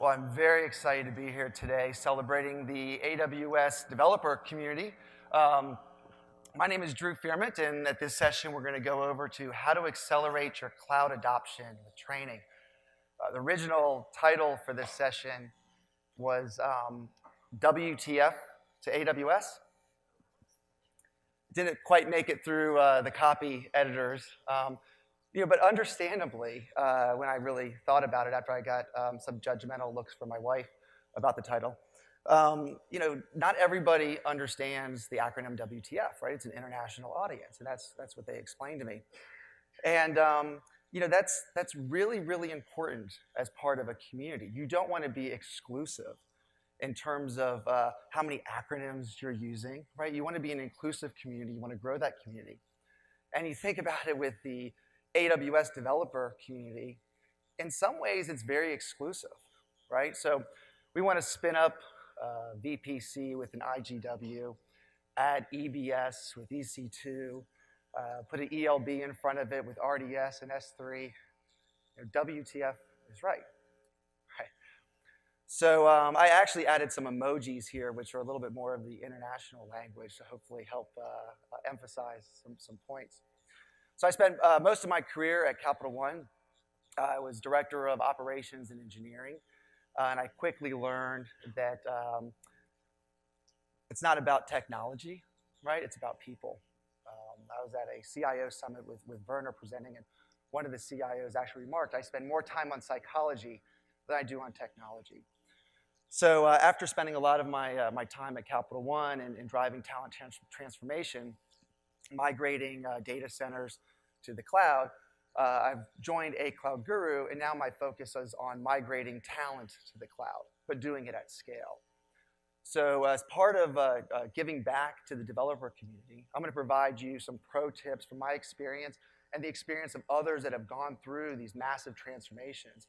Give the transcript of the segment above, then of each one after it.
Well, I'm very excited to be here today celebrating the AWS developer community. My name is Drew Firment, and at this session, we're going to go over to how to accelerate your cloud adoption with training. The original title for this session was WTF to AWS. Didn't quite make it through the copy editors. But understandably, when I really thought about it after I got some judgmental looks from my wife about the title, not everybody understands the acronym WTF, right? It's an international audience, and that's what they explained to me. And that's really, really important as part of a community. You don't want to be exclusive in terms of how many acronyms you're using, right? You want to be an inclusive community. You want to grow that community. And you think about it with the AWS developer community, in some ways it's very exclusive, right? So we want to spin up VPC with an IGW, add EBS with EC2, put an ELB in front of it with RDS and S3. WTF is right. So I actually added some emojis here, which are a little bit more of the international language to hopefully help emphasize some points. So I spent most of my career at Capital One. I was director of operations and engineering, and I quickly learned that it's not about technology, right? It's about people. I was at a CIO summit with Werner presenting, and one of the CIOs actually remarked, I spend more time on psychology than I do on technology. So after spending a lot of my time at Capital One and driving talent transformation, migrating data centers to the cloud, I've joined a cloud guru, and now my focus is on migrating talent to the cloud, but doing it at scale. So as part of giving back to the developer community, I'm going to provide you some pro tips from my experience and the experience of others that have gone through these massive transformations.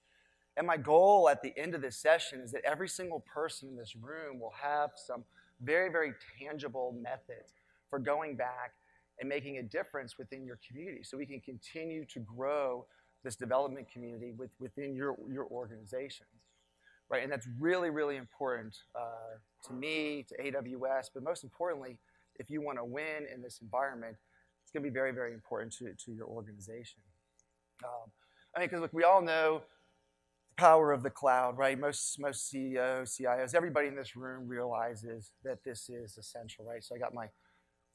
And my goal at the end of this session is that every single person in this room will have some very, very tangible methods for going back and making a difference within your community so we can continue to grow this development community within your organizations, right? And that's really, really important to me, to AWS, but most importantly, if you want to win in this environment, it's going to be very, very important to your organization. Because look, we all know the power of the cloud, right? Most CEOs, CIOs, everybody in this room realizes that this is essential, right? So I got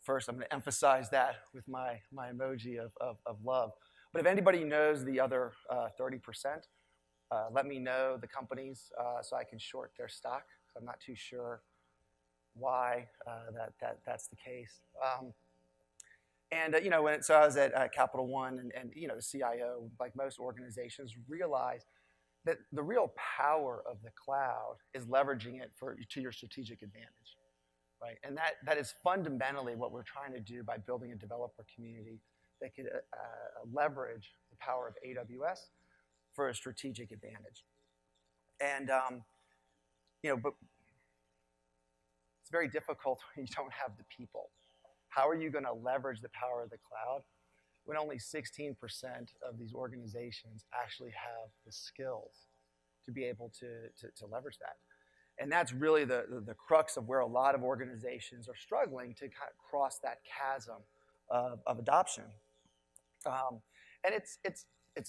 first, I'm going to emphasize that with my emoji of love. But if anybody knows the other 30%, let me know the companies so I can short their stock. I'm not too sure why that's the case. So I was at Capital One, and the CIO, like most organizations, realized that the real power of the cloud is leveraging it to your strategic advantage. Right? And that is fundamentally what we're trying to do by building a developer community that could leverage the power of AWS for a strategic advantage. And, but it's very difficult when you don't have the people. How are you going to leverage the power of the cloud when only 16% of these organizations actually have the skills to be able to leverage that? And that's really the crux of where a lot of organizations are struggling to kind of cross that chasm of adoption. And it's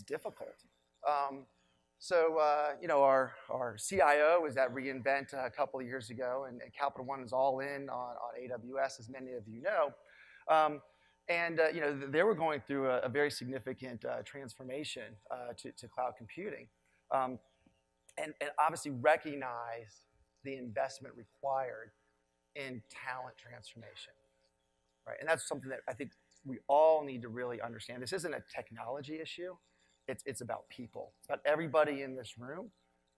difficult. Our CIO was at reInvent a couple of years ago, and Capital One is all in on AWS, as many of you know. They were going through a very significant transformation to cloud computing, and obviously recognized the investment required in talent transformation, right? And that's something that I think we all need to really understand. This isn't a technology issue. It's about people. It's about everybody in this room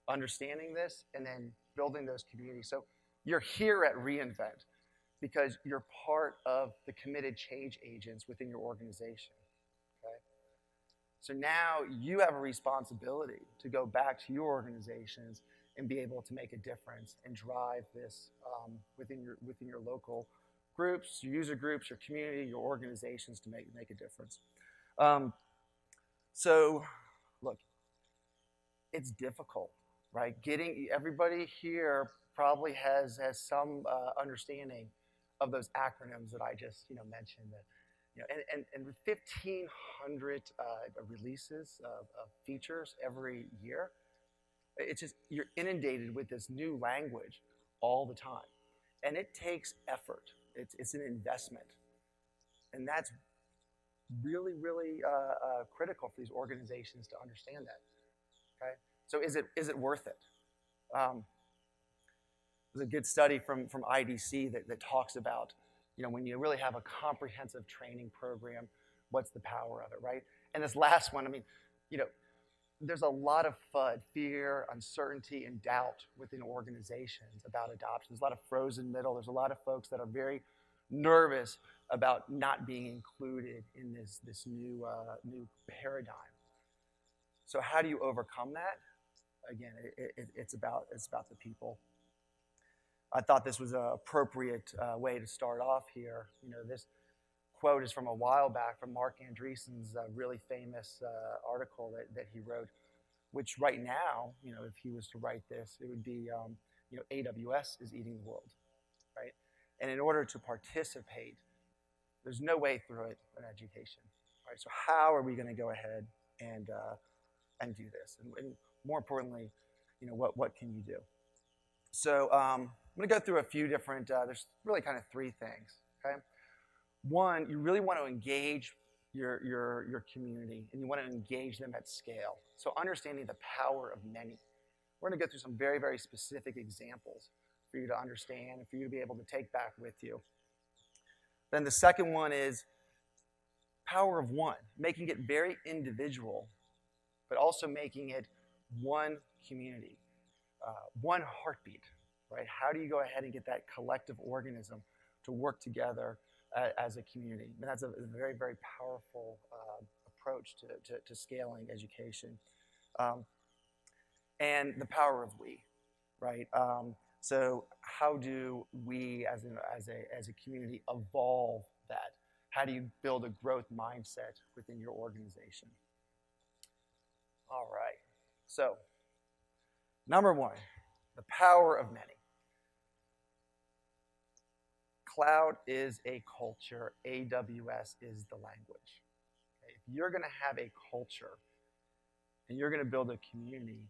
understanding this and then building those communities. So you're here at reInvent because you're part of the committed change agents within your organization, okay? So now you have a responsibility to go back to your organizations and be able to make a difference and drive this within your local groups, your user groups, your community, your organizations to make a difference. So, look, it's difficult right? Everybody here probably has some understanding of those acronyms that I just mentioned. That, and 1,500 releases of features every year. It's just you're inundated with this new language all the time, and it takes effort. It's an investment, and that's really, really critical for these organizations to understand that. Okay, so is it worth it? There's a good study from IDC that talks about, when you really have a comprehensive training program, what's the power of it, right? And this last one, there's a lot of FUD, fear, uncertainty, and doubt within organizations about adoption. There's a lot of frozen middle. There's a lot of folks that are very nervous about not being included in this new paradigm. So how do you overcome that? Again, it's about the people. I thought this was an appropriate way to start off here. This quote is from a while back from Mark Andreessen's really famous article that he wrote, which right now, if he was to write this, it would be, AWS is eating the world, right? And in order to participate, there's no way through it in education, right? So how are we going to go ahead and do this? And more importantly, what can you do? So I'm going to go through a few different, there's really kind of three things, okay? One, you really want to engage your community, and you want to engage them at scale. So understanding the power of many. We're going to go through some very, very specific examples for you to understand and for you to be able to take back with you. Then the second one is power of one, making it very individual, but also making it one community, one heartbeat, right? How do you go ahead and get that collective organism to work together as a community? And that's a very, very powerful approach to scaling education. And the power of we, right? So how do we as a community evolve that? How do you build a growth mindset within your organization? All right. So number one, the power of many. Cloud is a culture. AWS is the language. Okay? If you're going to have a culture and you're going to build a community,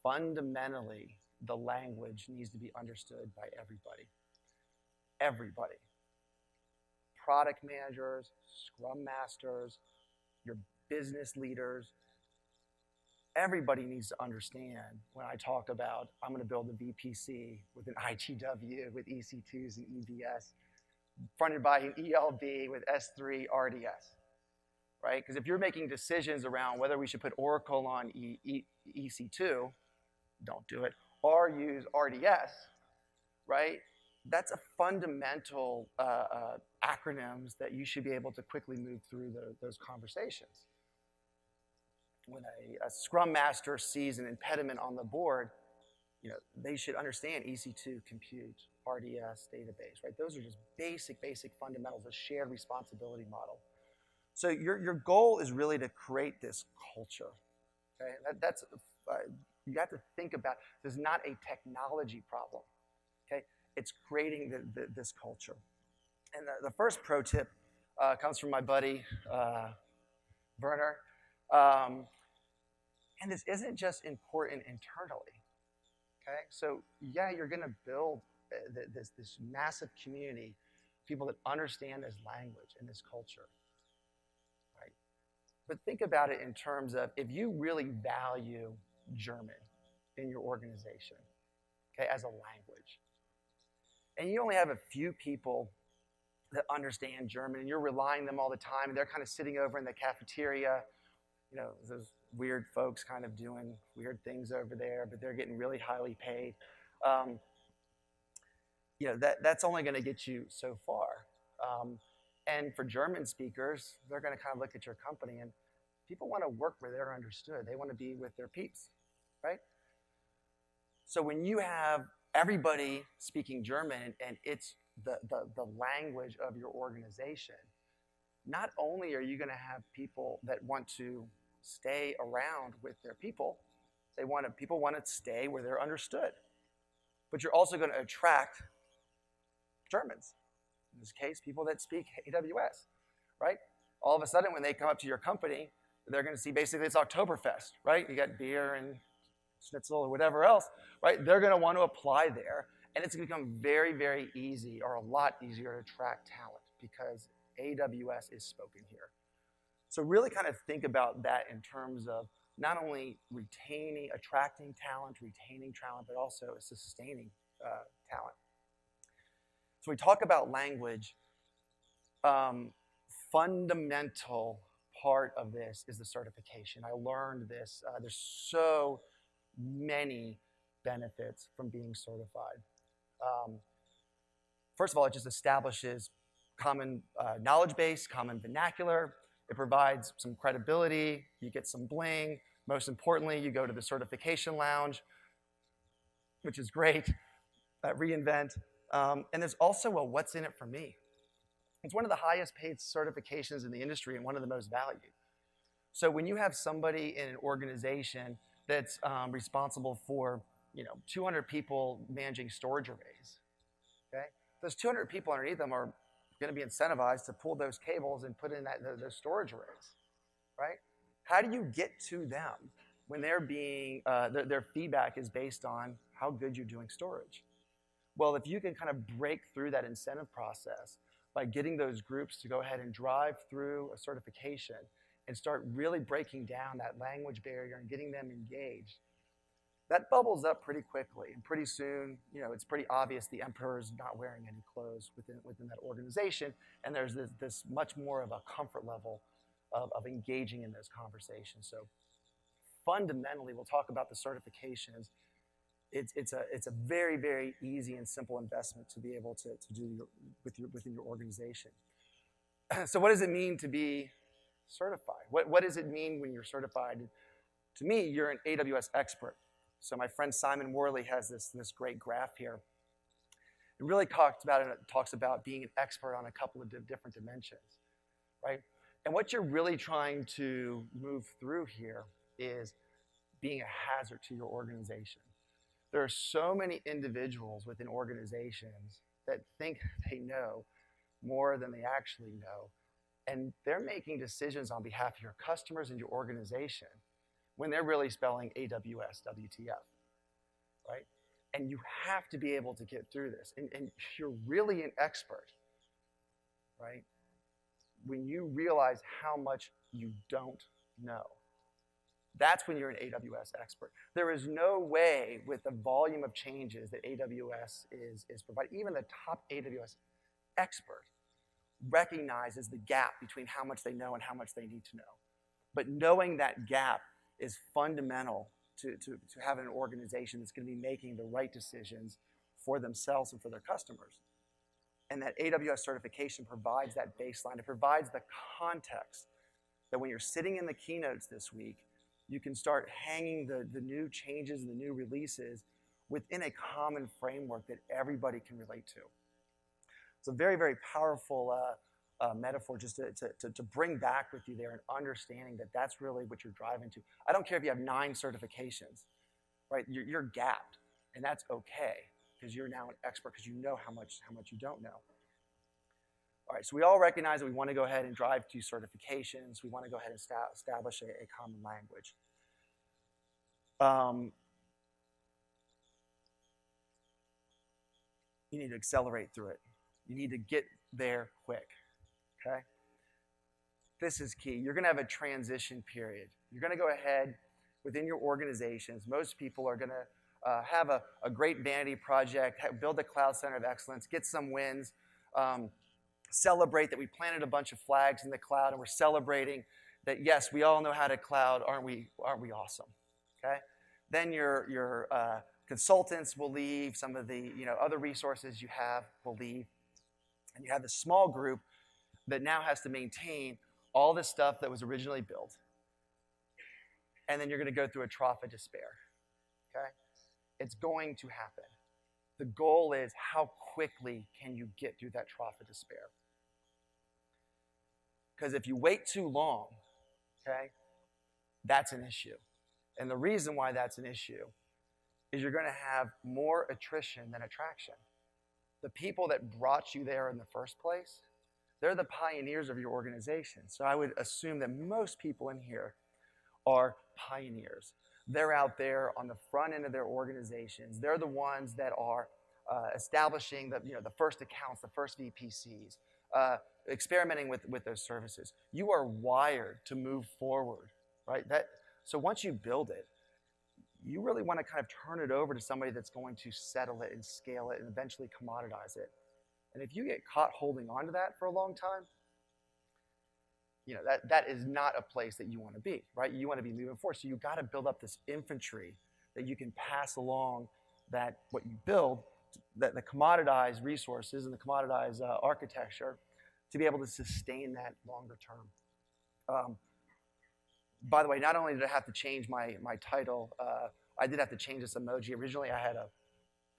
fundamentally, the language needs to be understood by everybody. Everybody. Product managers, scrum masters, your business leaders, everybody needs to understand when I talk about I'm going to build a VPC with an IGW, with EC2s and EBS, fronted by an ELB with S3 RDS, right? Because if you're making decisions around whether we should put Oracle on EC2, don't do it, or use RDS, right? That's a fundamental acronyms that you should be able to quickly move through those conversations. When a Scrum Master sees an impediment on the board, they should understand EC2, compute, RDS, database, right? Those are just basic fundamentals, a shared responsibility model. So your goal is really to create this culture, okay? You have to think about, this is not a technology problem, okay? It's creating this culture. And the first pro tip comes from my buddy, Werner. And this isn't just important internally, okay? So yeah, you're going to build this massive community, people that understand this language and this culture, right? But think about it in terms of if you really value German in your organization, okay, as a language, and you only have a few people that understand German, and you're relying on them all the time, and they're kind of sitting over in the cafeteria, those weird folks kind of doing weird things over there, but they're getting really highly paid. That's only going to get you so far. And for German speakers, they're going to kind of look at your company, and people want to work where they're understood. They want to be with their peeps, right? So when you have everybody speaking German and it's the language of your organization, not only are you going to have people that want to stay around with their people, People want to stay where they're understood. But you're also going to attract Germans. In this case, people that speak AWS, right? All of a sudden, when they come up to your company, they're going to see basically it's Oktoberfest, right? You got beer and schnitzel or whatever else, right? They're going to want to apply there, and it's going to become very, very easy or a lot easier to attract talent because AWS is spoken here. So really kind of think about that in terms of not only attracting talent, retaining talent, but also sustaining talent. So we talk about language. Fundamental part of this is the certification. I learned this. There's so many benefits from being certified. First of all, it just establishes common knowledge base, common vernacular. It provides some credibility. You get some bling. Most importantly, you go to the certification lounge, which is great at reInvent. And there's also a what's in it for me. It's one of the highest paid certifications in the industry and one of the most valued. So when you have somebody in an organization that's responsible for 200 people managing storage arrays, okay? Those 200 people underneath them are going to be incentivized to pull those cables and put in those storage arrays, right? How do you get to them when they're being, their feedback is based on how good you're doing storage? Well, if you can kind of break through that incentive process by getting those groups to go ahead and drive through a certification and start really breaking down that language barrier and getting them engaged, that bubbles up pretty quickly. And pretty soon, it's pretty obvious the emperor's not wearing any clothes within that organization, and there's this much more of a comfort level of engaging in those conversations. So fundamentally, we'll talk about the certifications. It's a very, very easy and simple investment to be able to do within your organization. So what does it mean to be certified? What does it mean when you're certified? To me, you're an AWS expert. So my friend Simon Worley has this great graph here. It really talks about being an expert on a couple of different dimensions, right? And what you're really trying to move through here is being a hazard to your organization. There are so many individuals within organizations that think they know more than they actually know, and they're making decisions on behalf of your customers and your organization when they're really spelling AWS WTF, right? And you have to be able to get through this. And you're really an expert, right? When you realize how much you don't know. That's when you're an AWS expert. There is no way with the volume of changes that AWS is providing, even the top AWS expert recognizes the gap between how much they know and how much they need to know. But knowing that gap is fundamental to have an organization that's going to be making the right decisions for themselves and for their customers. And that AWS certification provides that baseline. It provides the context that when you're sitting in the keynotes this week, you can start hanging the new changes and the new releases within a common framework that everybody can relate to. It's a very, very powerful metaphor just to bring back with you there and understanding that that's really what you're driving to. I don't care if you have 9 certifications, right? You're gapped, and that's okay because you're now an expert because you know how much you don't know. All right, so we all recognize that we want to go ahead and drive to certifications. We want to go ahead and establish a common language. You need to accelerate through it. You need to get there quick, okay? This is key. You're going to have a transition period. You're going to go ahead within your organizations. Most people are going to have a great vanity project, build a cloud center of excellence, get some wins, celebrate that we planted a bunch of flags in the cloud, and we're celebrating that, yes, we all know how to cloud. Aren't we awesome? Okay? Then your consultants will leave. Some of the other resources you have will leave. And you have this small group that now has to maintain all the stuff that was originally built. And then you're going to go through a trough of despair. Okay? It's going to happen. The goal is how quickly can you get through that trough of despair? Because if you wait too long, okay, that's an issue. And the reason why that's an issue is you're going to have more attrition than attraction. The people that brought you there in the first place, they're the pioneers of your organization. So I would assume that most people in here are pioneers. They're out there on the front end of their organizations. They're the ones that are establishing the first accounts, the first VPCs, experimenting with those services. You are wired to move forward, right? So once you build it, you really want to kind of turn it over to somebody that's going to settle it and scale it and eventually commoditize it. And if you get caught holding on to that for a long time, that is not a place that you want to be, right? You want to be moving forward. So you got to build up this infantry that you can pass along that what you build, that the commoditized resources and the commoditized architecture to be able to sustain that longer term. By the way, not only did I have to change my title, I did have to change this emoji. Originally, I had a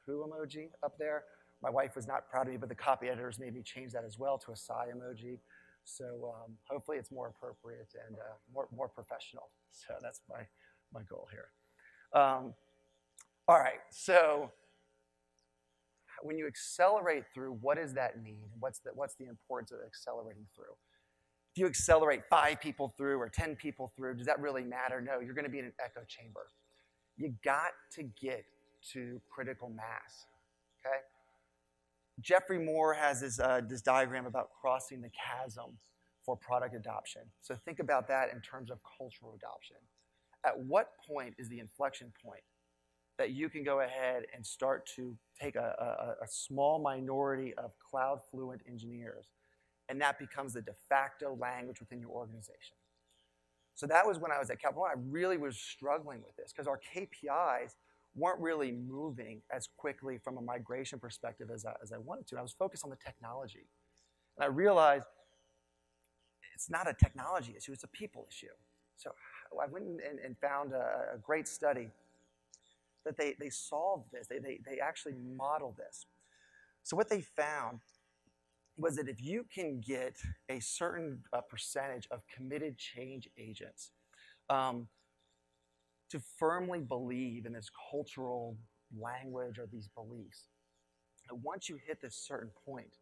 poo emoji up there. My wife was not proud of me, but the copy editors made me change that as well to a sigh emoji. So hopefully it's more appropriate and more professional. So that's my goal here. All right, so when you accelerate through, what does that mean? What's the importance of accelerating through? If you accelerate 5 people through or 10 people through, does that really matter? No, you're going to be in an echo chamber. You got to get to critical mass, okay? Jeffrey Moore has this diagram about crossing the chasm for product adoption. So think about that in terms of cultural adoption. At what point is the inflection point that you can go ahead and start to take a small minority of cloud-fluent engineers, and that becomes the de facto language within your organization? So that was when I was at Capital One. I really was struggling with this because our KPIs weren't really moving as quickly from a migration perspective as I wanted to. I was focused on the technology. And I realized it's not a technology issue, it's a people issue. So I went and found a great study that they solved this. They actually modeled this. So what they found was that if you can get a certain percentage of committed change agents to firmly believe in this cultural language or these beliefs, that once you hit this certain point,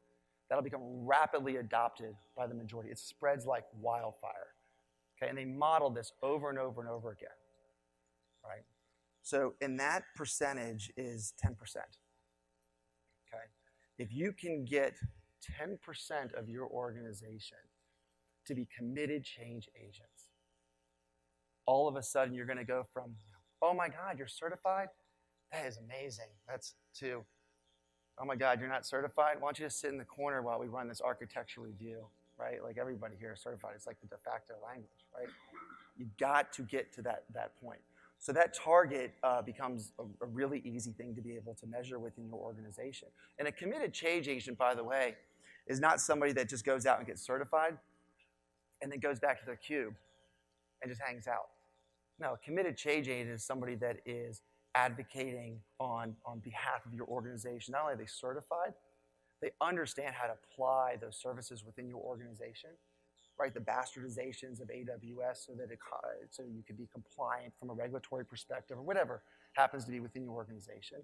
that'll become rapidly adopted by the majority. It spreads like wildfire. Okay, and they modeled this over and over and over again, right? So, and that percentage is 10%. Okay, if you can get 10% of your organization to be committed change agents, all of a sudden you're going to go from, oh my God, you're certified? That is amazing. That's to, oh my God, you're not certified? Why don't you just sit in the corner while we run this architecture review, right? Like everybody here is certified. It's like the de facto language, right? You've got to get to that point. So that target becomes a really easy thing to be able to measure within your organization. And a committed change agent, by the way, is not somebody that just goes out and gets certified and then goes back to their cube and just hangs out. No, a committed change agent is somebody that is advocating on behalf of your organization. Not only are they certified, they understand how to apply those services within your organization, right? The bastardizations of AWS so you can be compliant from a regulatory perspective or whatever happens to be within your organization.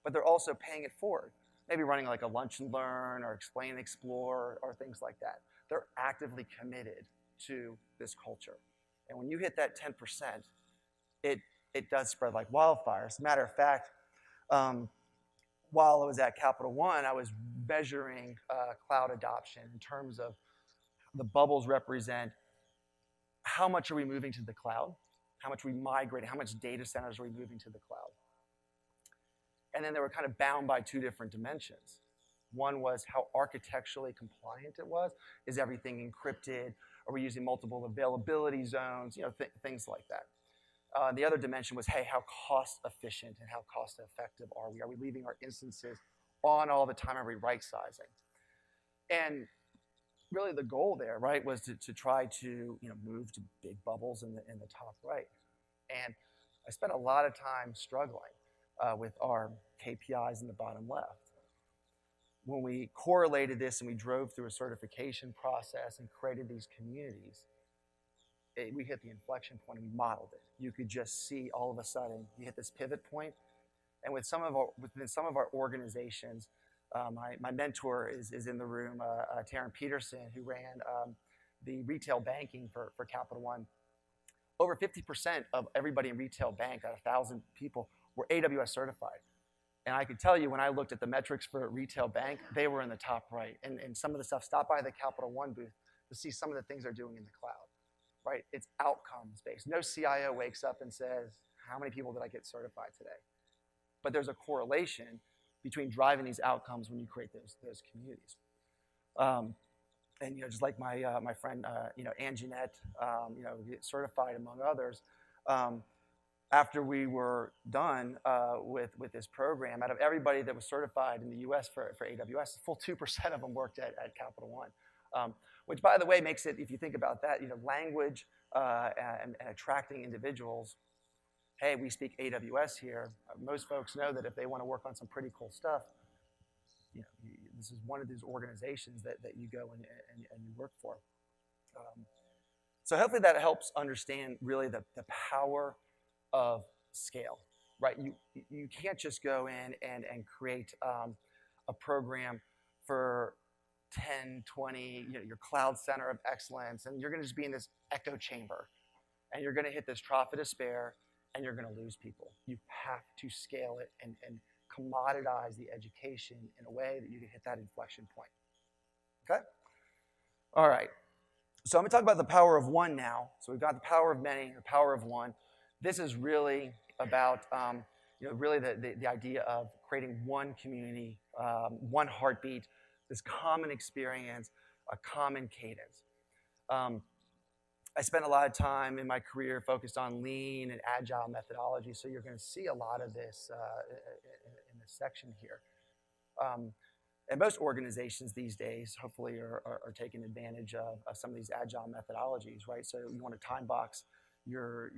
But they're also paying it forward, maybe running like a lunch and learn or explain and explore or things like that. They're actively committed to this culture. And when you hit that 10%, it does spread like wildfire. As a matter of fact, while I was at Capital One, I was measuring cloud adoption in terms of the bubbles represent how much are we moving to the cloud, how much are we migrating, how much data centers are we moving to the cloud. And then they were kind of bound by 2 different dimensions. One was how architecturally compliant it was. Is everything encrypted? Are we using multiple availability zones? Things like that. The other dimension was, hey, how cost efficient and how cost effective are we? Are we leaving our instances on all the time? Are we right sizing? And really the goal there, right, was to try to move to big bubbles in the top right. And I spent a lot of time struggling with our KPIs in the bottom left. When we correlated this and we drove through a certification process and created these communities, we hit the inflection point and we modeled it. You could just see all of a sudden, you hit this pivot point. And within some of our organizations, my mentor is in the room, Taryn Peterson, who ran the retail banking for Capital One. Over 50% of everybody in retail bank, out of 1,000 people, were AWS certified. And I could tell you, when I looked at the metrics for a retail bank, they were in the top right. And some of the stuff, stop by the Capital One booth to see some of the things they're doing in the cloud, right? It's outcomes based. No CIO wakes up and says, how many people did I get certified today? But there's a correlation between driving these outcomes when you create those communities. And just like my friend Ann Jeanette, get certified among others. After we were done with this program, out of everybody that was certified in the U.S. for AWS, a full 2% of them worked at Capital One, which, by the way, makes it, if you think about that, language and attracting individuals. Hey, we speak AWS here. Most folks know that if they want to work on some pretty cool stuff, this is one of these organizations that you go and you work for. So hopefully that helps understand really the power of scale, right? You can't just go in and create a program for 10, 20, your cloud center of excellence, and you're going to just be in this echo chamber, and you're going to hit this trough of despair, and you're going to lose people. You have to scale it and commoditize the education in a way that you can hit that inflection point. Okay? All right. So I'm going to talk about the power of one now. So we've got the power of many, the power of one. This is really about, really the idea of creating one community, one heartbeat, this common experience, a common cadence. I spent a lot of time in my career focused on lean and agile methodology, so you're going to see a lot of this in this section here. And most organizations these days, hopefully, are taking advantage of some of these agile methodologies, right? So you want to time box your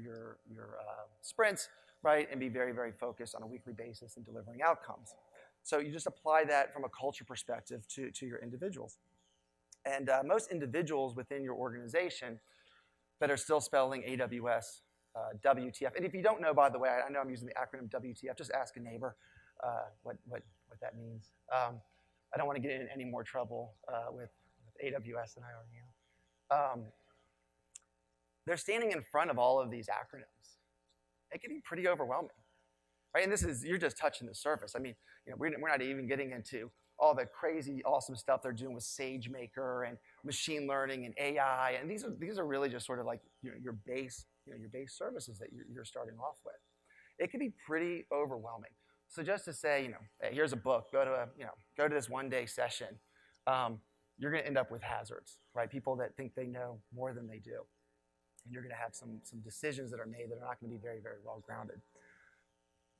sprints, right, and be very, very focused on a weekly basis in delivering outcomes. So you just apply that from a culture perspective to your individuals. And most individuals within your organization that are still spelling AWS, WTF. And if you don't know, by the way, I know I'm using the acronym WTF, just ask a neighbor what that means. I don't want to get in any more trouble with AWS than I already am. They're standing in front of all of these acronyms. It can be pretty overwhelming, right? And you're just touching the surface. I mean, we're not even getting into all the crazy, awesome stuff they're doing with SageMaker and machine learning and AI, and these are really just sort of like your base services that you're starting off with. It can be pretty overwhelming. So just to say, hey, here's a book. Go to this one-day session. You're going to end up with hazards, right? People that think they know more than they do, and you're going to have some decisions that are made that are not going to be very, very well grounded.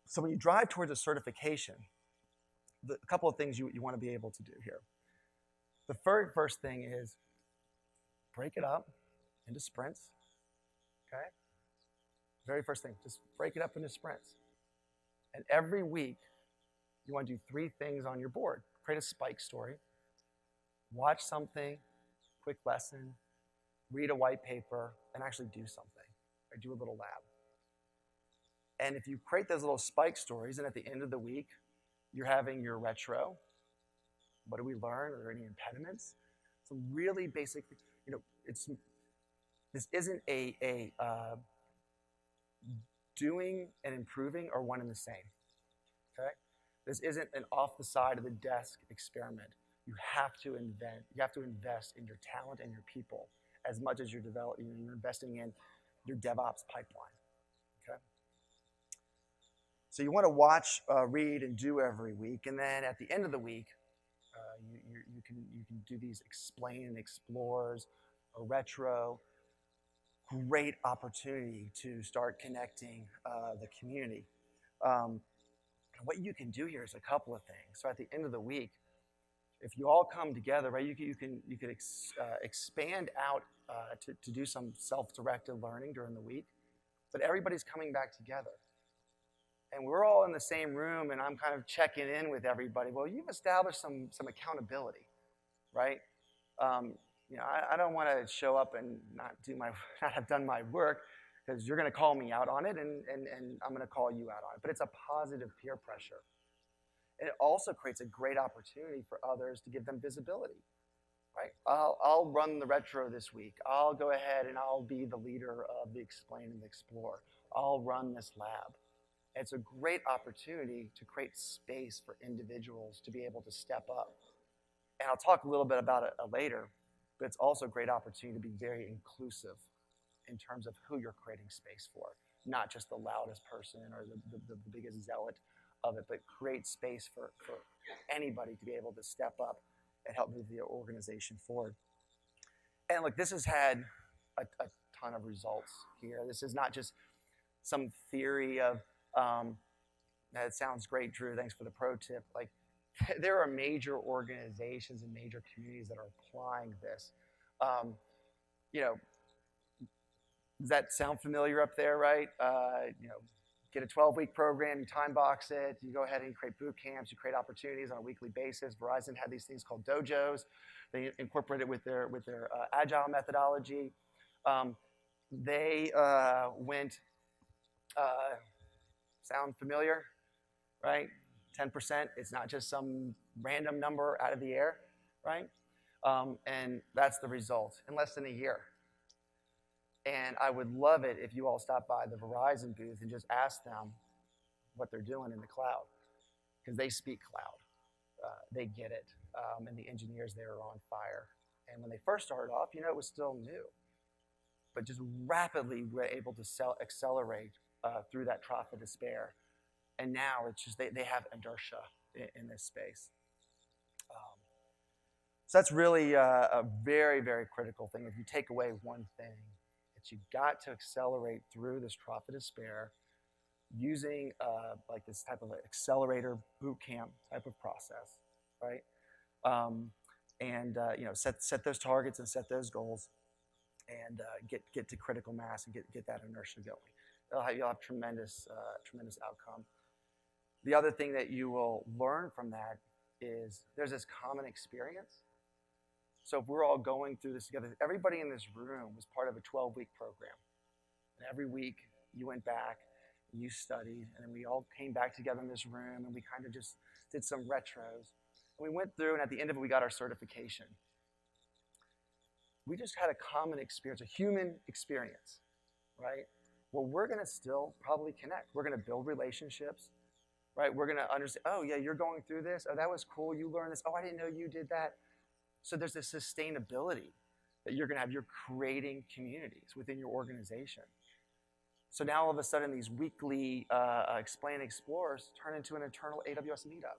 So when you drive towards a certification, a couple of things you want to be able to do here. The first thing is break it up into sprints, okay? Very first thing, just break it up into sprints. And every week, you want to do 3 things on your board. Create a spike story, watch something, quick lesson, read a white paper, and actually do something, or do a little lab. And if you create those little spike stories, and at the end of the week, you're having your retro. What did we learn? Are there any impediments? So really basic, this isn't a doing and improving are one and the same, okay? This isn't an off the side of the desk experiment. You have to invest in your talent and your people as much as you're investing in your DevOps pipeline, okay? So you want to watch, read, and do every week, and then at the end of the week, you can do these explain and explores, a retro. Great opportunity to start connecting the community. What you can do here is a couple of things. So at the end of the week, if you all come together, right, you can expand out to do some self-directed learning during the week, but everybody's coming back together. And we're all in the same room, and I'm kind of checking in with everybody. Well, you've established some accountability, right? I don't want to show up and not have done my work, because you're going to call me out on it, and I'm going to call you out on it. But it's a positive peer pressure. And it also creates a great opportunity for others to give them visibility, right? I'll run the retro this week. I'll go ahead and I'll be the leader of the Explain and the Explore. I'll run this lab. It's a great opportunity to create space for individuals to be able to step up. And I'll talk a little bit about it later, but it's also a great opportunity to be very inclusive in terms of who you're creating space for. Not just the loudest person or the biggest zealot of it, but create space for anybody to be able to step up and help move the organization forward. And look, this has had a ton of results here. This is not just some theory of, that sounds great, Drew, thanks for the pro tip. Like, there are major organizations and major communities that are applying this. Does that sound familiar up there, right? Get a 12-week program, you time box it, you go ahead and create boot camps, you create opportunities on a weekly basis. Verizon had these things called dojos. They incorporated with their agile methodology. They went, sound familiar, right? 10%, it's not just some random number out of the air, right? And that's the result in less than a year. And I would love it if you all stop by the Verizon booth and just ask them what they're doing in the cloud, because they speak cloud. They get it. And the engineers there are on fire. And when they first started off, it was still new. But just rapidly we're able to accelerate through that trough of despair. And now it's just they have inertia in this space. So that's really a very, very critical thing. If you take away one thing, you got to accelerate through this trough of despair using like this type of accelerator boot camp type of process, right? Set those targets and set those goals, and get to critical mass and get that inertia going. You'll have tremendous outcome. The other thing that you will learn from that is there's this common experience. So if we're all going through this together, everybody in this room was part of a 12-week program. And every week you went back, and you studied, and then we all came back together in this room, and we kind of just did some retros. And we went through, and at the end of it, we got our certification. We just had a common experience, a human experience, right? Well, we're going to still probably connect. We're going to build relationships, right? We're going to understand, oh, yeah, you're going through this. Oh, that was cool. You learned this. Oh, I didn't know you did that. So there's this sustainability that you're going to have. You're creating communities within your organization. So now all of a sudden these weekly Explain Explorers turn into an internal AWS meetup.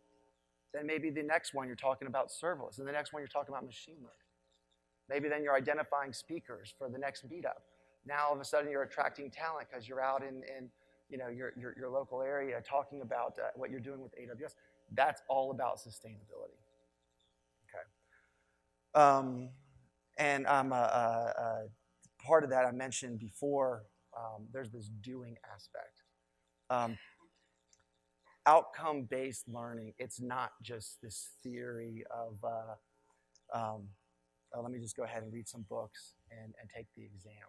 Then maybe the next one you're talking about serverless, and the next one you're talking about machine learning. Maybe then you're identifying speakers for the next meetup. Now all of a sudden you're attracting talent because you're out in your local area talking about what you're doing with AWS. That's all about sustainability. And part of that I mentioned before, there's this doing aspect. Outcome-based learning, it's not just this theory of, let me just go ahead and read some books and take the exam.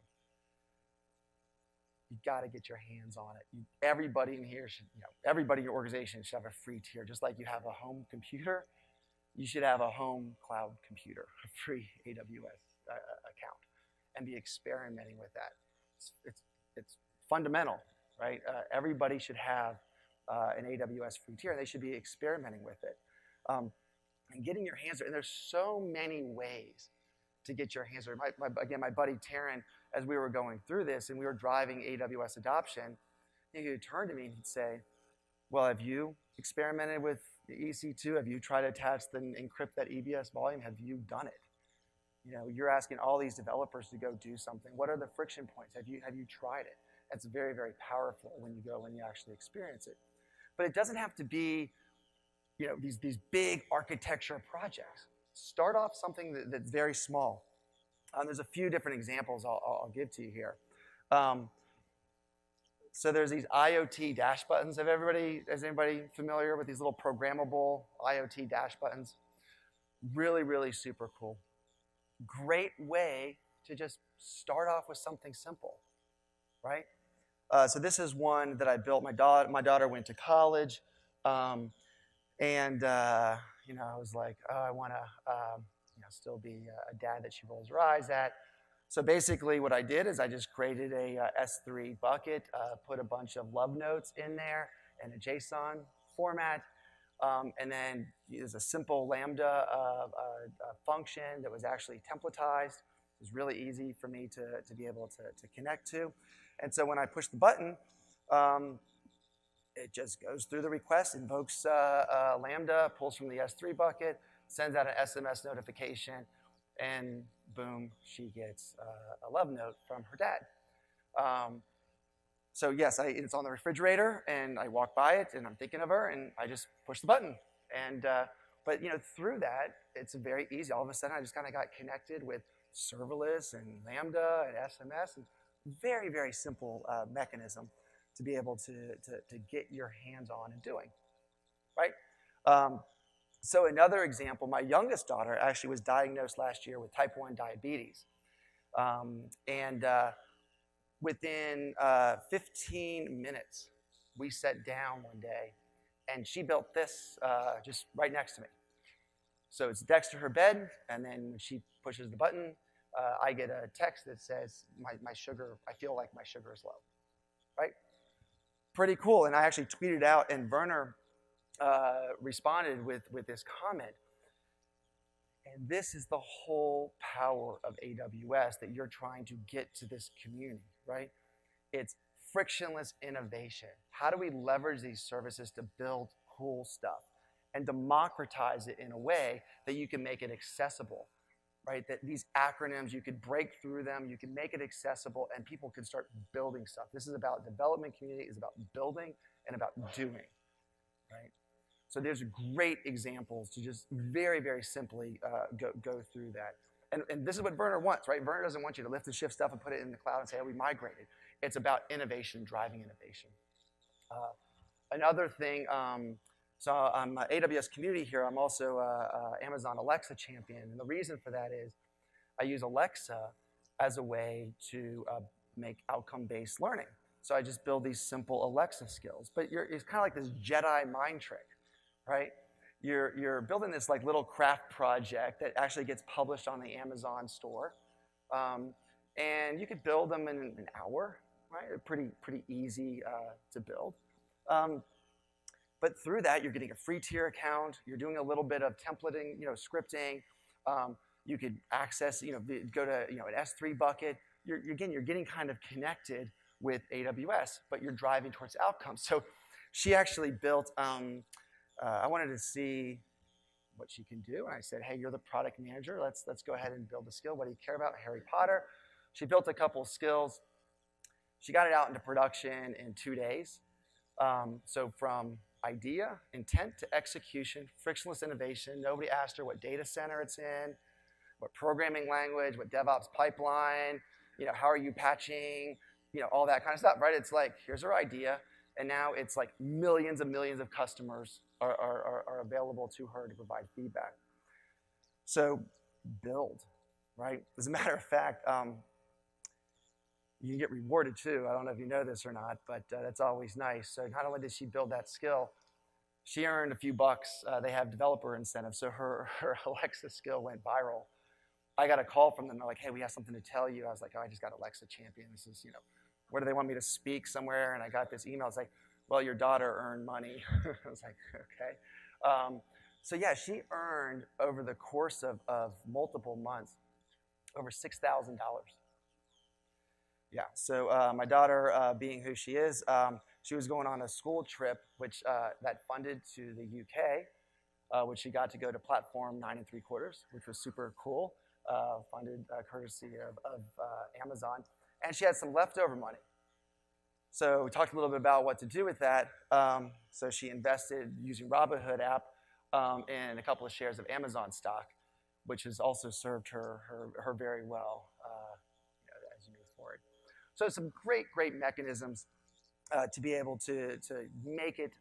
You got to get your hands on it. Everybody in here should, everybody in your organization should have a free tier, just like you have a home computer. You should have a home cloud computer, a free AWS account, and be experimenting with that. It's fundamental, right? Everybody should have an AWS free tier, and they should be experimenting with it. And getting your hands, and there's so many ways to get your hands. Again, my buddy Taryn, as we were going through this and we were driving AWS adoption, he would turn to me and he'd say, well, have you experimented with the EC2? Have you tried to attach and encrypt that EBS volume? Have you done it? You're asking all these developers to go do something. What are the friction points? Have you tried it? It's very, very powerful when you actually experience it. But it doesn't have to be, these big architecture projects. Start off something that's very small. There's a few different examples I'll give to you here. So there's these IoT dash buttons. Is anybody familiar with these little programmable IoT dash buttons? Really, really super cool. great way to just start off with something simple, right? So this is one that I built. My daughter went to college, and I was like, oh, I want to still be a dad that she rolls her eyes at. So basically what I did is I just created a S3 bucket, put a bunch of love notes in there in a JSON format, and then use a simple Lambda function that was actually templatized. It was really easy for me to be able to connect to. And so when I push the button, it just goes through the request, invokes Lambda, pulls from the S3 bucket, sends out an SMS notification, and boom, she gets a love note from her dad. So yes, it's on the refrigerator, and I walk by it, and I'm thinking of her, and I just push the button. And but through that, it's very easy. All of a sudden, I just kind of got connected with serverless and Lambda and SMS, and very, very simple mechanism to be able to get your hands on and doing, right? So another example, my youngest daughter actually was diagnosed last year with type 1 diabetes. And within 15 minutes, we sat down one day, and she built this just right next to me. So it's next to her bed, and then when she pushes the button, I get a text that says, my sugar, I feel like my sugar is low, right? Pretty cool. And I actually tweeted out, and Werner responded with this comment. And this is the whole power of AWS that you're trying to get to this community, right? It's frictionless innovation. How do we leverage these services to build cool stuff and democratize it in a way that you can make it accessible, right? That these acronyms, you could break through them, you can make it accessible, and people can start building stuff. This is about development community, it's about building and about doing, right? So there's great examples to just very, very simply go through that. And this is what Werner wants, right? Werner doesn't want you to lift and shift stuff and put it in the cloud and say, oh, we migrated. It's about innovation, driving innovation. Another thing, so I'm an AWS community here. I'm also an Amazon Alexa champion. And the reason for that is I use Alexa as a way to make outcome-based learning. So I just build these simple Alexa skills. But it's kind of like this Jedi mind trick, right? You're building this like little craft project that actually gets published on the Amazon store. And you could build them in an hour, right? Pretty easy to build. But through that, you're getting a free tier account. You're doing a little bit of templating, scripting. You could access, go to an S3 bucket. You're getting kind of connected with AWS, but you're driving towards outcomes. So she actually built, I wanted to see what she can do. And I said, hey, you're the product manager. Let's go ahead and build a skill. What do you care about? Harry Potter. She built a couple skills. She got it out into production in 2 days. So from idea, intent to execution, frictionless innovation. Nobody asked her what data center it's in, what programming language, what DevOps pipeline, how are you patching, all that kind of stuff, right? It's like, here's her idea, and now it's like millions and millions of customers are available to her to provide feedback. So build, right? As a matter of fact, you can get rewarded too. I don't know if you know this or not, but that's always nice. So not only did she build that skill, she earned a few bucks. They have developer incentives, so her Alexa skill went viral. I got a call from them. They're like, hey, we have something to tell you. I was like, oh, I just got Alexa champion. This is, where do they want me to speak somewhere? And I got this email. It's like, well, your daughter earned money. I was like, okay. So yeah, she earned over the course of multiple months over $6,000. Yeah, so my daughter, being who she is, she was going on a school trip, which that funded to the UK, which she got to go to Platform 9 3/4, which was super cool, funded courtesy of Amazon. And she had some leftover money. So we talked a little bit about what to do with that. So she invested using Robinhood app in a couple of shares of Amazon stock, which has also served her very well as you move forward. So some great mechanisms to be able to make it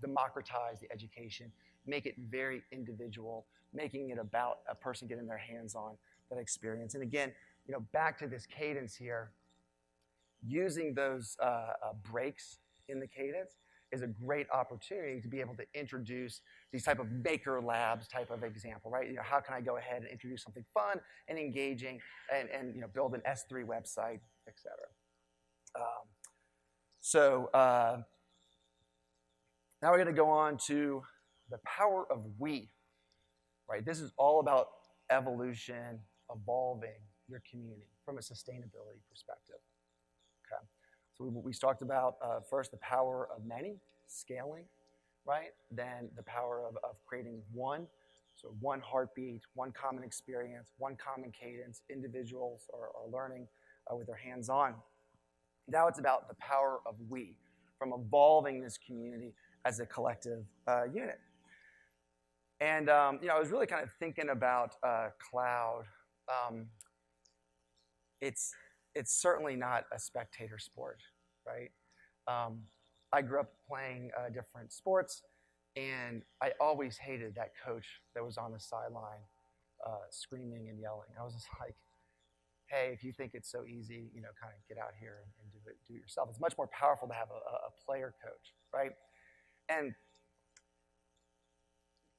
democratize the education, make it very individual, making it about a person getting their hands on, experience. And again, back to this cadence here, using those breaks in the cadence is a great opportunity to be able to introduce these type of maker labs type of example, right? How can I go ahead and introduce something fun and engaging and build an S3 website, etc. Now we're going to go on to the power of we, right? This is all about evolution, evolving your community from a sustainability perspective. Okay, so we talked about first the power of many, scaling, right? Then the power of creating one, so one heartbeat, one common experience, one common cadence. Individuals are learning with their hands-on. Now it's about the power of we, from evolving this community as a collective unit. And I was really kind of thinking about cloud. It's certainly not a spectator sport, right? I grew up playing different sports, and I always hated that coach that was on the sideline screaming and yelling. I was just like, hey, if you think it's so easy, kind of get out here and do it yourself. It's much more powerful to have a player coach, right? And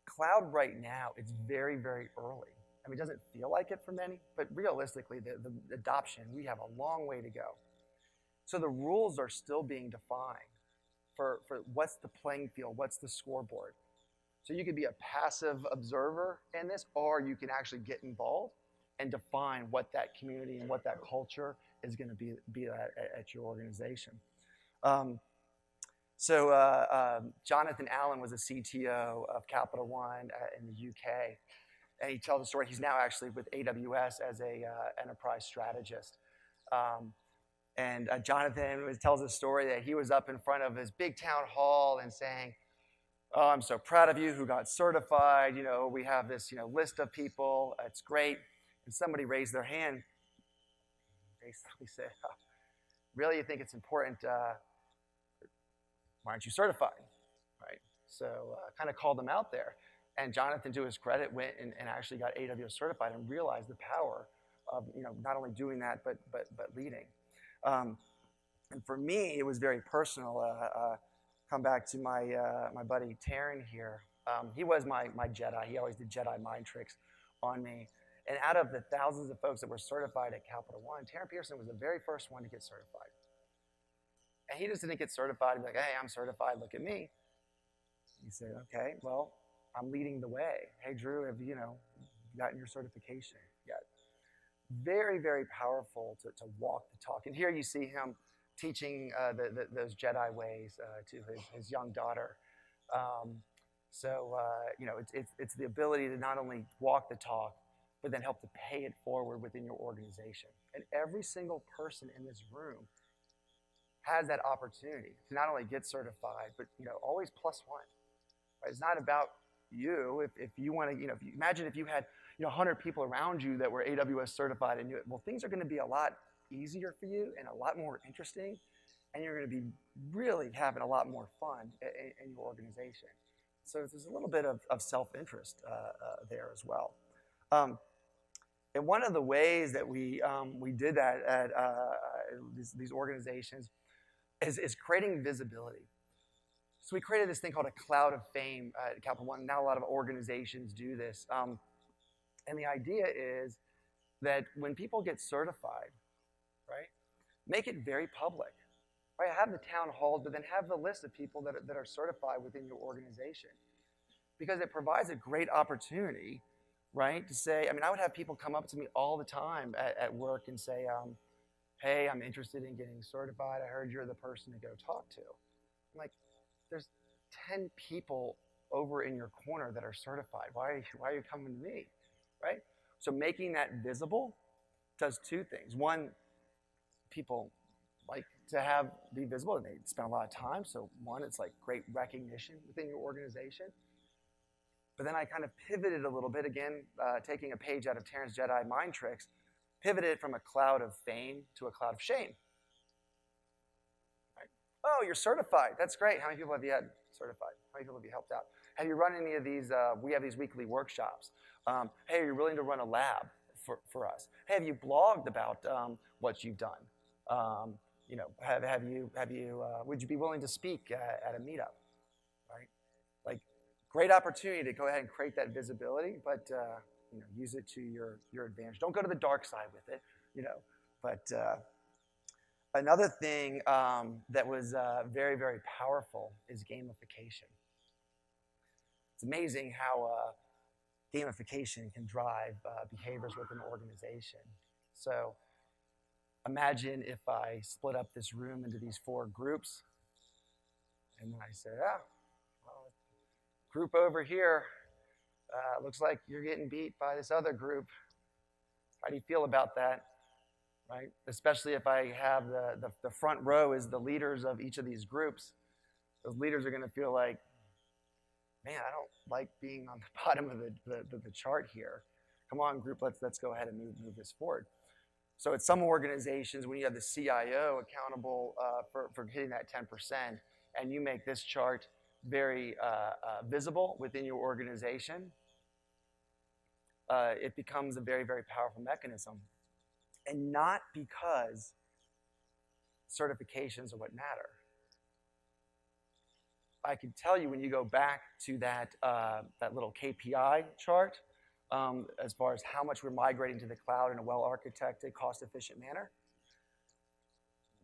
cloud right now, it's very, very early. I mean, it doesn't feel like it for many, but realistically, the adoption, we have a long way to go. So the rules are still being defined for what's the playing field, what's the scoreboard. So you could be a passive observer in this, or you can actually get involved and define what that community and what that culture is going to be at your organization. Jonathan Allen was a CTO of Capital One in the UK. And he tells the story, he's now actually with AWS as a enterprise strategist. Jonathan tells a story that he was up in front of his big town hall and saying, oh, I'm so proud of you who got certified. We have this list of people. It's great. And somebody raised their hand. Basically said, oh, really, you think it's important? Why aren't you certified? Right? So kind of called them out there. And Jonathan, to his credit, went and actually got AWS certified and realized the power of not only doing that, but leading. And for me, it was very personal. Come back to my buddy Taryn here. He was my Jedi. He always did Jedi mind tricks on me. And out of the thousands of folks that were certified at Capital One, Taryn Pearson was the very first one to get certified. And he just didn't get certified and be like, hey, I'm certified, look at me. He said, okay, well, I'm leading the way. Hey, Drew, have you gotten your certification yet? Very, very powerful to walk the talk. And here you see him teaching those Jedi ways to his young daughter. It's the ability to not only walk the talk, but then help to pay it forward within your organization. And every single person in this room has that opportunity to not only get certified, but always plus one. Right? It's not about you. If you want to, imagine if you had 100 people around you that were AWS certified, and things are going to be a lot easier for you and a lot more interesting, and you're going to be really having a lot more fun in your organization. So there's a little bit of self-interest there as well. And one of the ways that we did that at these organizations is creating visibility. So we created this thing called a cloud of fame at Capital One. Now a lot of organizations do this. And the idea is that when people get certified, right, make it very public. Right? Have the town halls, but then have the list of people that are certified within your organization. Because it provides a great opportunity, right, to say, I would have people come up to me all the time at work and say, hey, I'm interested in getting certified. I heard you're the person to go talk to. I'm like, there's 10 people over in your corner that are certified. Why are you coming to me, right? So making that visible does two things. One, people like to be visible, and they spend a lot of time. So one, it's like great recognition within your organization. But then I kind of pivoted a little bit, again, taking a page out of Terrence Jedi mind tricks, pivoted from a cloud of fame to a cloud of shame. Right? Oh, you're certified. That's great. How many people have you had certified? How many people have you helped out? Have you run any of these? We have these weekly workshops. Hey, are you willing to run a lab for us. Hey, have you blogged about what you've done? Would you be willing to speak at a meetup, right? Like, great opportunity to go ahead and create that visibility, but use it to your advantage. Don't go to the dark side with it, But another thing that was very, very powerful is gamification. It's amazing how gamification can drive behaviors within an organization. So imagine if I split up this room into these 4 groups, and then I said, well, group over here, looks like you're getting beat by this other group. How do you feel about that? Right? Especially if I have the front row is the leaders of each of these groups. Those leaders are going to feel like, man, I don't like being on the bottom of the chart here. Come on, group, let's go ahead and move this forward. So at some organizations, when you have the CIO accountable for hitting that 10%, and you make this chart very visible within your organization, it becomes a very, very powerful mechanism. And not because certifications are what matter. I can tell you when you go back to that little KPI chart, as far as how much we're migrating to the cloud in a well-architected, cost-efficient manner,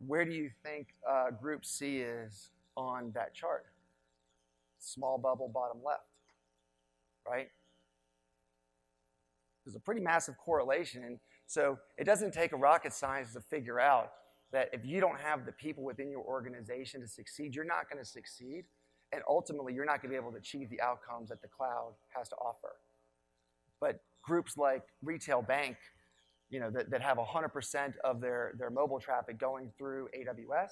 where do you think Group C is on that chart? Small bubble, bottom left, right? There's a pretty massive correlation. And so it doesn't take a rocket scientist to figure out that if you don't have the people within your organization to succeed, you're not going to succeed. And ultimately, you're not going to be able to achieve the outcomes that the cloud has to offer. But groups like Retail Bank, that have 100% of their mobile traffic going through AWS,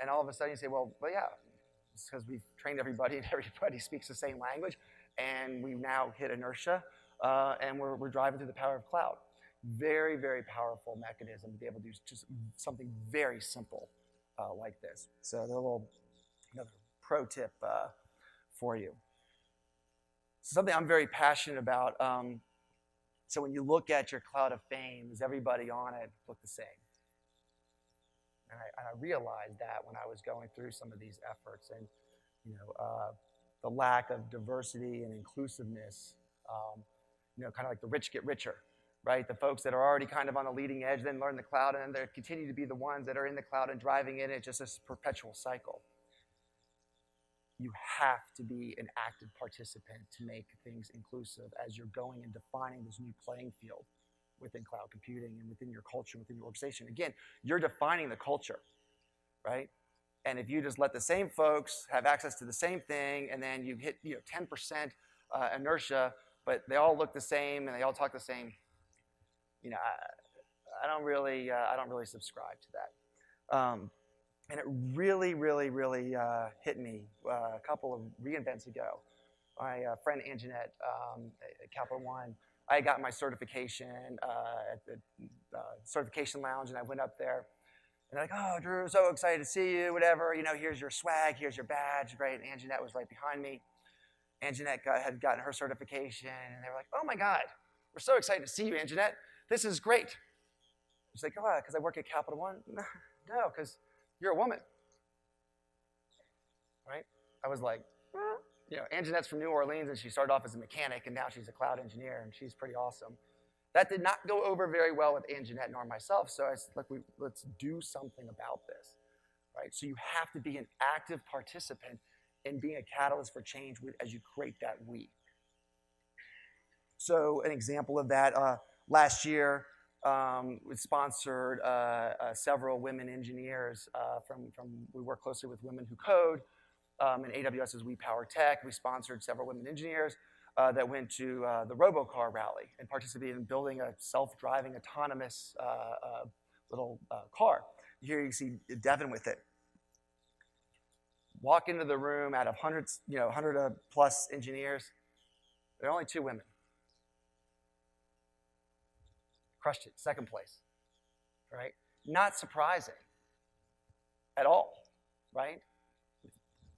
and all of a sudden you say, well yeah, it's because we've trained everybody and everybody speaks the same language, and we now hit inertia, and we're driving through the power of cloud. Very, very powerful mechanism to be able to do just something very simple like this. So another pro tip for you. Something I'm very passionate about. So when you look at your cloud of fame, does everybody on it look the same? And I realized that when I was going through some of these efforts, and the lack of diversity and inclusiveness, kind of like the rich get richer, right? The folks that are already kind of on the leading edge then learn the cloud, and then they continue to be the ones that are in the cloud and driving it. It's just this perpetual cycle. You have to be an active participant to make things inclusive as you're going and defining this new playing field within cloud computing and within your culture, within your organization. Again, you're defining the culture, right? And if you just let the same folks have access to the same thing, and then you hit 10% inertia, but they all look the same and they all talk the same, I don't really subscribe to that. And it really, really, really hit me a couple of reInvents ago. My friend Anjanette at Capital One, I got my certification at the certification lounge, and I went up there. And they're like, oh, Drew, so excited to see you, whatever. Here's your swag, here's your badge. Great. And Anjanette was right behind me. Anjanette had gotten her certification, and they were like, oh, my God, we're so excited to see you, Anjanette. This is great. She's like, oh, because I work at Capital One? No, because you're a woman, right? I was like, Anjanette's from New Orleans, and she started off as a mechanic, and now she's a cloud engineer, and she's pretty awesome. That did not go over very well with Anjanette nor myself, so I said, let's do something about this, right? So you have to be an active participant in being a catalyst for change as you create that we. So an example of that, last year, we sponsored several women engineers we work closely with Women Who Code, and AWS's We Power Tech. We sponsored several women engineers that went to the RoboCar rally and participated in building a self-driving, autonomous little car. Here you see Devin with it. Walk into the room out of 100 plus engineers. There are only 2 women. Crushed it, second place, right? Not surprising at all, right?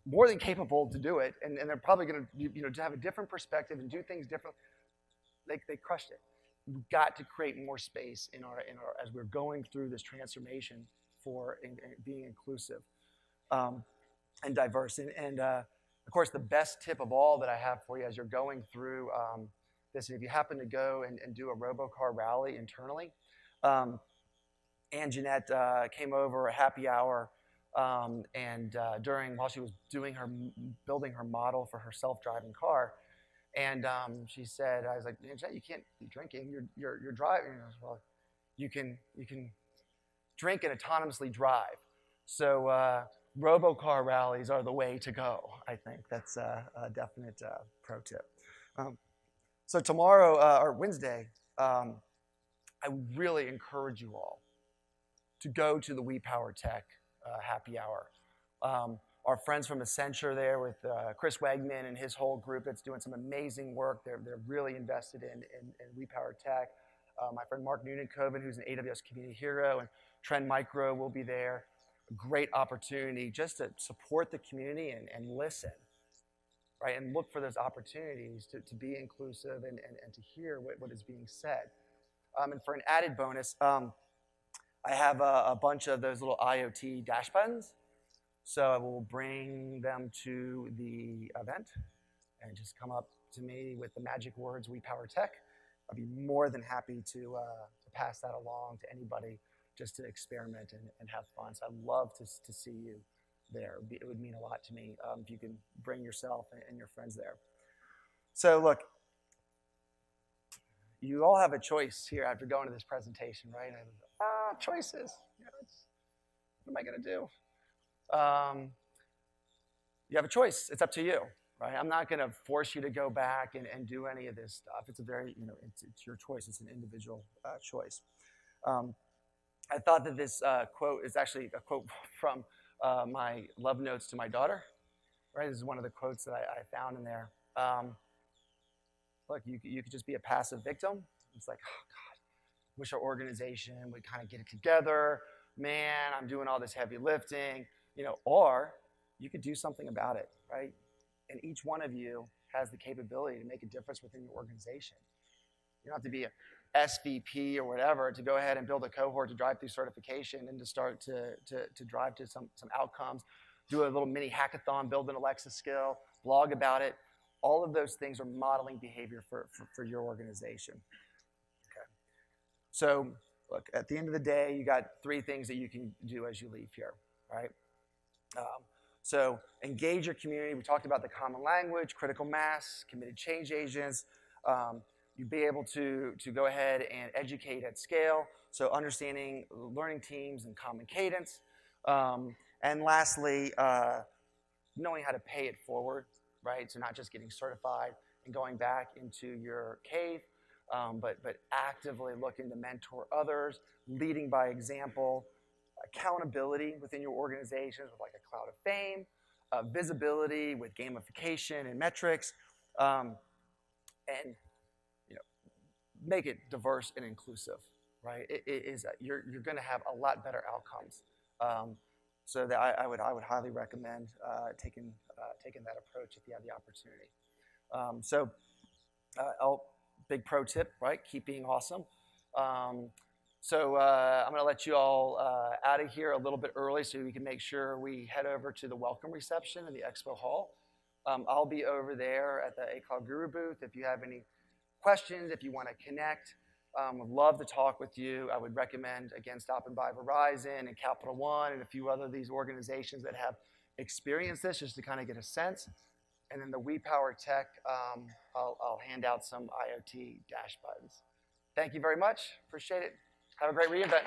More than capable to do it, and they're probably going to have a different perspective and do things differently. They crushed it. we've got to create more space in our as we're going through this transformation for being inclusive and diverse. And of course, the best tip of all that I have for you as you're going through this, if you happen to go and do a robocar rally internally, Ann Jeanette came over a happy hour, and while she was building her model for her self-driving car, and she said, I was like, Jeanette, you can't be drinking. You're driving. Well, you can drink and autonomously drive. So robocar rallies are the way to go. I think that's a definite pro tip. So tomorrow or Wednesday, I really encourage you all to go to the We Power Tech happy hour. Our friends from Accenture are there with Chris Wegman and his whole group that's doing some amazing work. They're really invested in We Power Tech. My friend Mark Noonan-Coven, who's an AWS community hero, and Trend Micro will be there. A great opportunity just to support the community and listen, right? And look for those opportunities to be inclusive and to hear what is being said. And for an added bonus, I have a bunch of those little IoT dash buttons. So I will bring them to the event and just come up to me with the magic words, We Power Tech. I'd be more than happy to pass that along to anybody just to experiment and have fun. So I'd love to see you there. It would mean a lot to me if you can bring yourself and your friends there. So look, you all have a choice here after going to this presentation, right? Choices. What am I going to do? You have a choice. It's up to you, right? I'm not going to force you to go back and do any of this stuff. It's a very, it's your choice. It's an individual choice. I thought that this quote is actually a quote from my love notes to my daughter, right? This is one of the quotes that I found in there. Look, you could just be a passive victim. It's like, oh, God, wish our organization would kind of get it together. Man, I'm doing all this heavy lifting. Or you could do something about it, right? And each one of you has the capability to make a difference within your organization. You don't have to be a SVP or whatever to go ahead and build a cohort to drive through certification and to start to drive to some outcomes. Do a little mini hackathon, build an Alexa skill, blog about it. All of those things are modeling behavior for your organization. Okay. So look, at the end of the day, you got 3 things that you can do as you leave here, right? So engage your community. We talked about the common language, critical mass, committed change agents. You'd be able to go ahead and educate at scale. So understanding learning teams and common cadence. And lastly, knowing how to pay it forward, right? So not just getting certified and going back into your cave, but actively looking to mentor others, leading by example, accountability within your organizations with like a cloud of fame, visibility with gamification and metrics, and make it diverse and inclusive, right? You're going to have a lot better outcomes. So that I would highly recommend taking that approach if you have the opportunity. Big pro tip, right? Keep being awesome. So I'm going to let you all out of here a little bit early so we can make sure we head over to the welcome reception in the expo hall. I'll be over there at the ACloud Guru booth. If you have any questions, if you want to connect, would love to talk with you. I would recommend, again, stopping by Verizon and Capital One and a few other of these organizations that have experienced this just to kind of get a sense. And then the We Power Tech, I'll hand out some IoT dash buttons. Thank you very much. Appreciate it. Have a great re:Invent.